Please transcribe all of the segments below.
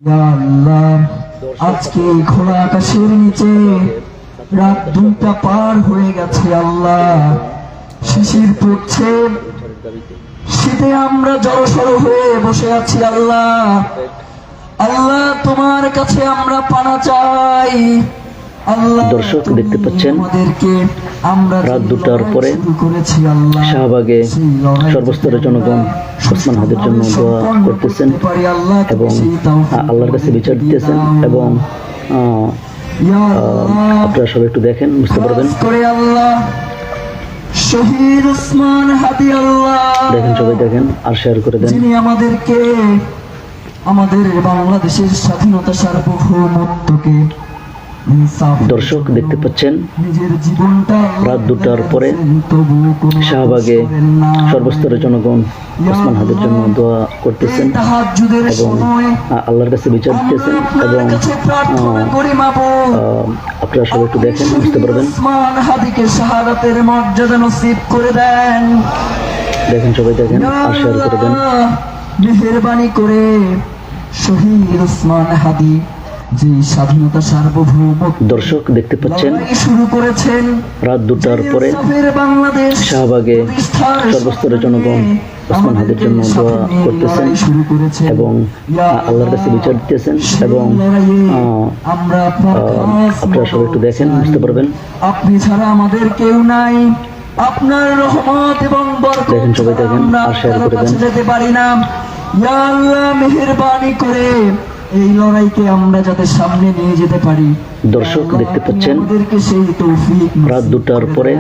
ইয়া আল্লাহ, আজকে এই খোলা আকাশের নিচে রাত 2টা পার হয়ে গেছে আল্লাহ। শিশির পড়ছে, শীতে আমরা জড়সড় হয়ে বসে আছি আল্লাহ। আল্লাহ, তোমার কাছে আমরা পানা চাই আল্লাহ। দর্শক দেখতে পাচ্ছেন রাত 2টার পরে শাহবাগে সর্বস্তরের জনগণ ওসমান হাদির জন্য দোয়া করতেছেন এবং আল্লাহর কাছে বিচার দিতেছেন এবং আপনারা সবাই একটু দেখেন, বুঝতে পারবেন। শহীদ ওসমান হাদি আল্লাহ, দেখেন, সবাই দেখেন আর শেয়ার করে দেন। যিনি আমাদের বাংলাদেশের স্বাধীনতা সার্বভৌমত্বকে দর্শক দেখতে পাচ্ছেন নিজের জীবনটা রাত 2টার পরে শাহবাগে সর্বস্তরের জনগণ ওসমান হাদির জন্য দোয়া করতেছেন এবং আল্লাহর কাছে বিচার দিতেছেন এবং আপনারা সবাই একটু দেখেন, বুঝতে পারবেন। ওসমান হাদিকে শাহাদাতের মর্যাদা নসিব করে দেন। দেখেন, সবাই দেখেন আর শেয়ার করে দেন। মেহেরবানি করে শহীদ ওসমান হাদি যে স্বাধীনতা সার্বভৌমত্ব দর্শক দেখতে পাচ্ছেন শুরু করেছেন রাত 2টার পরে শাহবাগে সর্বস্তরের জনগণ ওসমান হাদির জন্য দোয়া করতেছেন এবং আল্লাহর কাছে বিচার দিতেছেন এবং আপনারা সবাই একটু দেখেন, বুঝতে পারবেন। আপনি ছাড়া আমাদের কেউ নাই, আপনার রহমত এবং বরকত দেখেন, সবাই দেখেন আর শেয়ার করে দেন। যেতে পারি না। ইয়া আল্লাহ, মেহেরবানি করে এই লড়াইকে আমরা যাতে সামনে নিয়ে যেতে পারি। দর্শক দেখতে পাচ্ছেন সেই তৌফিক রাত 2টার পরে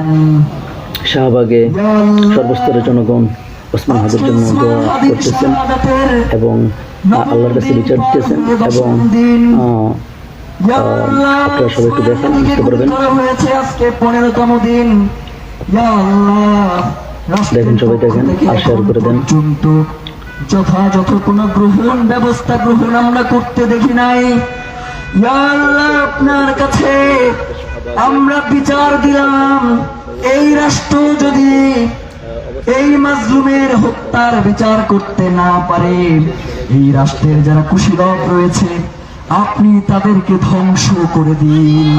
শাহবাগে সর্বস্তরের জনগণ ওসমান হাদির জন্য দোয়া করতেছেন এবং আল্লাহর কাছে বিচার দিতেছেন এবং আপনারা সবাই একটু দেখেন, বুঝতে পারবেন। আজকে 15তম দিন। ইয়া আল্লাহ, দেখেন, সবাই দেখেন আর শেয়ার করে দেন। যথাযথ কোন ব্যবস্থা গ্রহণ আমরা করতে দেখি নাই। ইয়া আল্লাহ, আপনার কাছে আমরা বিচার দিলাম, এই রাষ্ট্র যদি এই মাজলুমের হত্যার বিচার করতে না পারে, এই রাষ্ট্রের যারা কুশীলব রয়েছে আপনি তাদেরকে ধ্বংস করে দিন।